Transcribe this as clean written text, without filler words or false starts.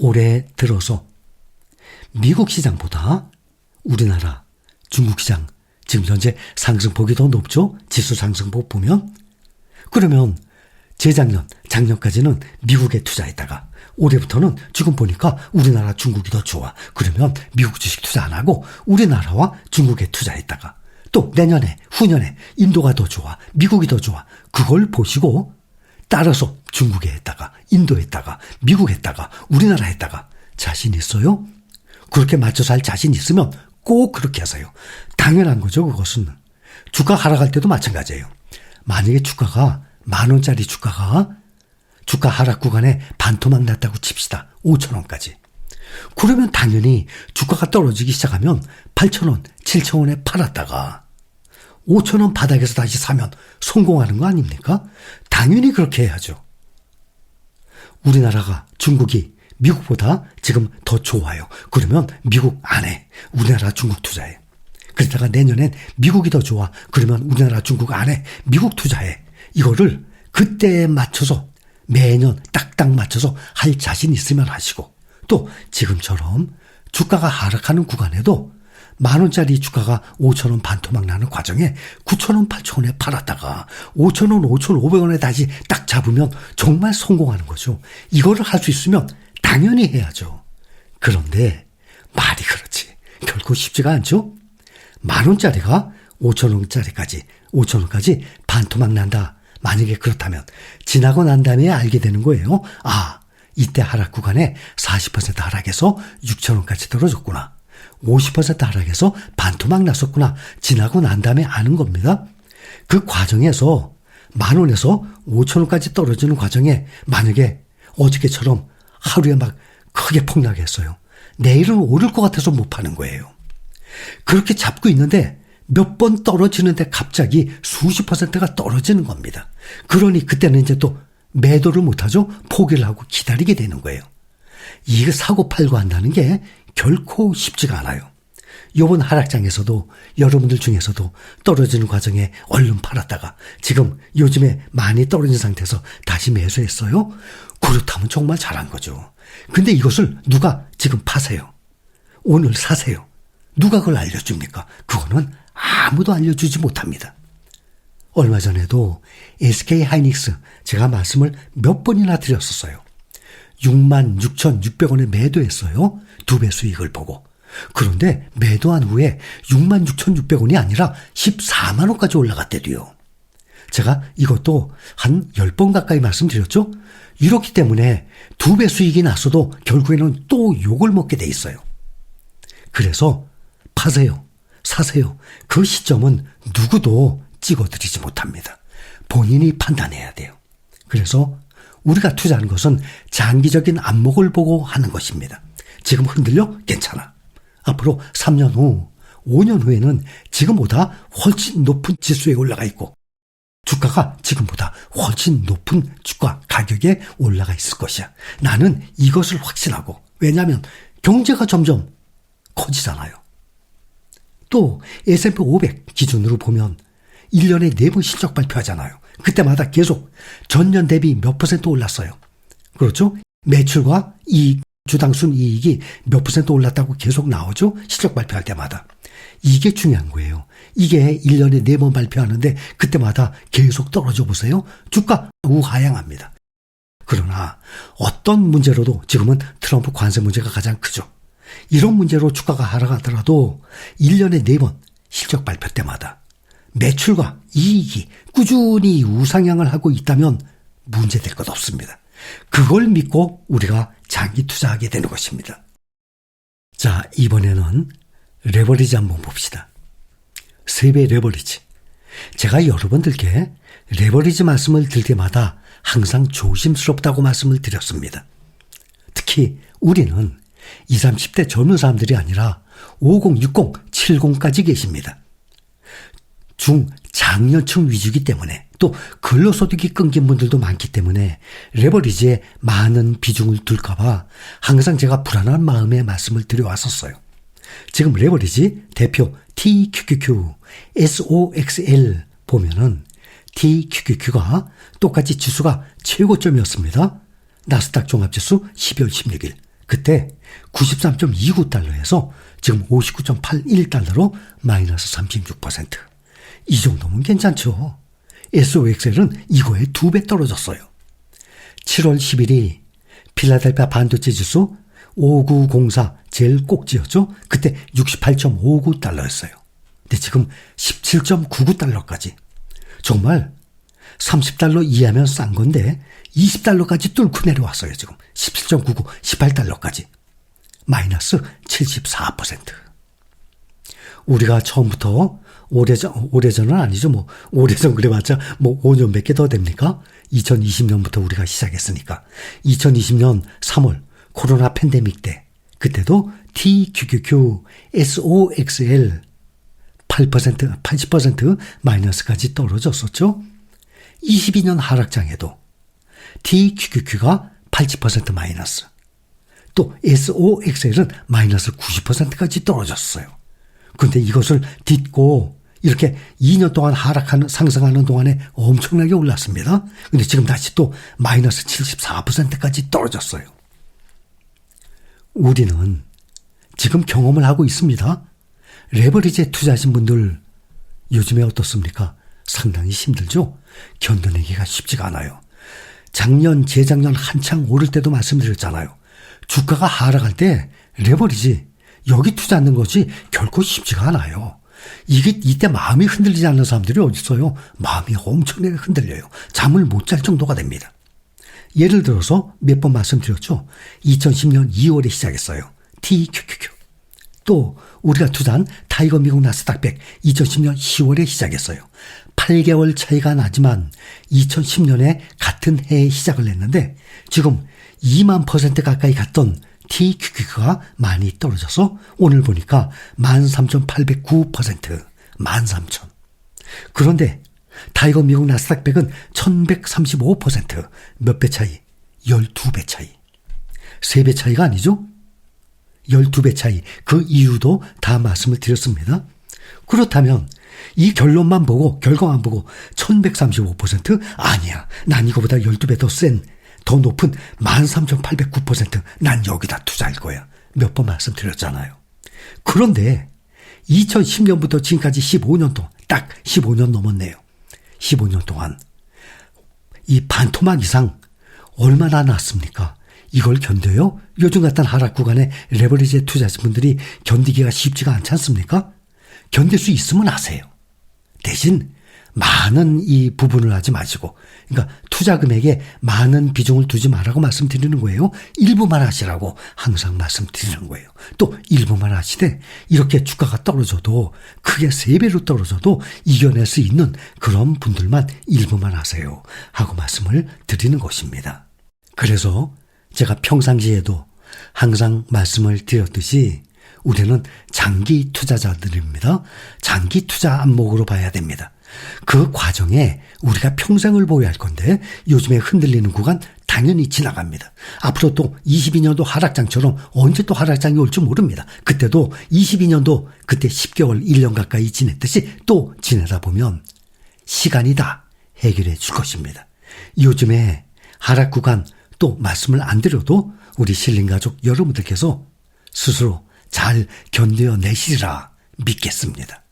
올해 들어서 미국 시장보다 우리나라, 중국 시장 지금 현재 상승폭이 더 높죠? 지수 상승폭 보면. 그러면 재작년, 작년까지는 미국에 투자했다가 올해부터는 지금 보니까 우리나라, 중국이 더 좋아. 그러면 미국 주식 투자 안 하고 우리나라와 중국에 투자했다가 또 내년에, 후년에 인도가 더 좋아. 미국이 더 좋아. 그걸 보시고 따라서 중국에 했다가 인도에 했다가 미국에 했다가 우리나라 했다가 자신 있어요? 그렇게 맞춰서 할 자신 있으면 꼭 그렇게 하세요. 당연한 거죠, 그것은. 주가 하락할 때도 마찬가지예요. 만약에 주가가 10,000원짜리 주가 하락 구간에 반토막 났다고 칩시다. 5,000원까지. 그러면 당연히 주가가 떨어지기 시작하면 8,000원, 7,000원에 팔았다가 5,000원 바닥에서 다시 사면 성공하는 거 아닙니까? 당연히 그렇게 해야죠. 우리나라가, 중국이 미국보다 지금 더 좋아요. 그러면 미국 안 해. 우리나라, 중국 투자해. 그러다가 내년엔 미국이 더 좋아. 그러면 우리나라, 중국 안 해. 미국 투자해. 이거를 그때에 맞춰서 매년 딱딱 맞춰서 할 자신 있으면 하시고, 또 지금처럼 주가가 하락하는 구간에도 10,000원짜리 주가가 5,000원 반토막 나는 과정에 9,000원, 8,000원에 팔았다가 5,000원, 5,500원에 다시 딱 잡으면 정말 성공하는 거죠. 이거를 할 수 있으면 당연히 해야죠. 그런데 말이 그렇지 결코 쉽지가 않죠. 10,000원짜리가 5,000원까지 반토막 난다. 만약에 그렇다면 지나고 난 다음에 알게 되는 거예요. 아, 이때 하락 구간에 40% 하락해서 6,000원까지 떨어졌구나. 50% 하락해서 반토막 났었구나. 지나고 난 다음에 아는 겁니다. 그 과정에서 10,000원에서 5,000원까지 떨어지는 과정에 만약에 어저께처럼 하루에 막 크게 폭락했어요. 내일은 오를 것 같아서 못 파는 거예요. 그렇게 잡고 있는데 몇 번 떨어지는데 갑자기 수십 %가 떨어지는 겁니다. 그러니 그때는 이제 또 매도를 못하죠. 포기를 하고 기다리게 되는 거예요. 이거 사고 팔고 한다는 게 결코 쉽지가 않아요. 이번 하락장에서도 여러분들 중에서도 떨어지는 과정에 얼른 팔았다가 지금 요즘에 많이 떨어진 상태에서 다시 매수했어요. 그렇다면 정말 잘한 거죠. 근데 이것을 누가 지금 파세요. 오늘 사세요. 누가 그걸 알려줍니까? 그거는 아무도 알려주지 못합니다. 얼마 전에도 SK하이닉스 제가 말씀을 몇 번이나 드렸었어요. 66,600원에 매도했어요. 2배 수익을 보고. 그런데 매도한 후에 66,600원이 아니라 14만 원까지 올라갔대도요. 제가 이것도 한 10번 가까이 말씀드렸죠. 이렇기 때문에 2배 수익이 났어도 결국에는 또 욕을 먹게 돼 있어요. 그래서 파세요. 사세요. 그 시점은 누구도 찍어드리지 못합니다. 본인이 판단해야 돼요. 그래서 우리가 투자하는 것은 장기적인 안목을 보고 하는 것입니다. 지금 흔들려? 괜찮아. 앞으로 3년 후, 5년 후에는 지금보다 훨씬 높은 지수에 올라가 있고 주가가 지금보다 훨씬 높은 주가 가격에 올라가 있을 것이야. 나는 이것을 확신하고, 왜냐하면 경제가 점점 커지잖아요. 또 S&P 500 기준으로 보면 1년에 4번 실적 발표하잖아요. 그때마다 계속 전년 대비 몇 % 올랐어요. 그렇죠? 매출과 이익, 주당 순이익이 몇 % 올랐다고 계속 나오죠? 실적 발표할 때마다. 이게 중요한 거예요. 이게 1년에 4번 발표하는데 그때마다 계속 떨어져 보세요. 주가 우하향합니다. 그러나 어떤 문제로도 지금은 트럼프 관세 문제가 가장 크죠. 이런 문제로 주가가 하락하더라도 1년에 4번 실적 발표 때마다 매출과 이익이 꾸준히 우상향을 하고 있다면 문제될 것 없습니다. 그걸 믿고 우리가 장기 투자하게 되는 것입니다. 자, 이번에는 레버리지 한번 봅시다. 3배 레버리지. 제가 여러분들께 레버리지 말씀을 드릴 때마다 항상 조심스럽다고 말씀을 드렸습니다. 특히 우리는 20, 30대 젊은 사람들이 아니라 50, 60, 70까지 계십니다. 중장년층 위주이기 때문에 또 근로소득이 끊긴 분들도 많기 때문에 레버리지에 많은 비중을 둘까봐 항상 제가 불안한 마음에 말씀을 드려왔었어요. 지금 레버리지 대표 TQQQ, SOXL 보면은 TQQQ가 똑같이 지수가 최고점이었습니다. 나스닥 종합지수 12월 16일. 그때 93.29달러에서 지금 59.81달러로 마이너스 36%. 이 정도면 괜찮죠. SOXL은 이거에 2배 떨어졌어요. 7월 10일이 필라델피아 반도체 지수 5904 제일 꼭지였죠. 그때 68.59달러였어요. 근데 지금 17.99달러까지. 정말 30달러 이하면 싼 건데 20달러까지 뚫고 내려왔어요. 지금 17.99, 18달러까지. 마이너스 74%. 우리가 처음부터 오래전은 아니죠. 오래전 그래봤자 5년밖에 더 됩니까? 2020년부터 우리가 시작했으니까. 2020년 3월 코로나 팬데믹 때 그때도 TQQQ, SOXL 8%, 80% 마이너스까지 떨어졌었죠. 22년 하락장에도 TQQQ가 80% 마이너스, 또 SOXL은 마이너스 90%까지 떨어졌어요. 그런데 이것을 딛고 이렇게 2년 동안 상승하는 동안에 엄청나게 올랐습니다. 근데 지금 다시 또 마이너스 74%까지 떨어졌어요. 우리는 지금 경험을 하고 있습니다. 레버리지에 투자하신 분들 요즘에 어떻습니까? 상당히 힘들죠? 견뎌내기가 쉽지가 않아요. 작년, 재작년 한창 오를 때도 말씀드렸잖아요. 주가가 하락할 때 레버리지, 여기 투자하는 것이 결코 쉽지가 않아요. 이때 마음이 흔들리지 않는 사람들이 어디 있어요? 마음이 엄청나게 흔들려요. 잠을 못 잘 정도가 됩니다. 예를 들어서 몇 번 말씀드렸죠. 2010년 2월에 시작했어요. TQQQ. 또 우리가 투자한 타이거 미국 나스닥 100 2010년 10월에 시작했어요. 8개월 차이가 나지만 2010년에 같은 해에 시작을 했는데 지금 2만% 가까이 갔던 TQQ가 많이 떨어져서 오늘 보니까 13,809%, 13,000. 그런데 타이거 미국 나스닥 100은 1135%, 몇 배 차이? 12배 차이. 3배 차이가 아니죠? 12배 차이. 그 이유도 다 말씀을 드렸습니다. 그렇다면 이 결과만 보고 1135% 아니야. 난 이거보다 12배 더 높은 13,809% 난 여기다 투자할 거야. 몇 번 말씀드렸잖아요. 그런데 2010년부터 지금까지 15년 동안, 딱 15년 넘었네요. 15년 동안 이 반토막 이상 얼마나 났습니까? 이걸 견뎌요? 요즘 같은 하락 구간에 레버리지에 투자하신 분들이 견디기가 쉽지가 않지 않습니까? 견딜 수 있으면 하세요. 대신 많은 이 부분을 하지 마시고, 그러니까 투자 금액에 많은 비중을 두지 말라고 말씀드리는 거예요. 일부만 하시라고 항상 말씀드리는 거예요. 또 일부만 하시되 이렇게 주가가 떨어져도, 크게 3배로 떨어져도 이겨낼 수 있는 그런 분들만 일부만 하세요 하고 말씀을 드리는 것입니다. 그래서 제가 평상시에도 항상 말씀을 드렸듯이 우리는 장기 투자자들입니다. 장기 투자 안목으로 봐야 됩니다. 그 과정에 우리가 평생을 보여야 할 건데 요즘에 흔들리는 구간 당연히 지나갑니다. 앞으로 또 22년도 하락장처럼 언제 또 하락장이 올지 모릅니다. 그때도 22년도 그때 10개월, 1년 가까이 지냈듯이 또 지내다 보면 시간이 다 해결해 줄 것입니다. 요즘에 하락 구간 또 말씀을 안 드려도 우리 신림가족 여러분들께서 스스로 잘 견뎌내시리라 믿겠습니다.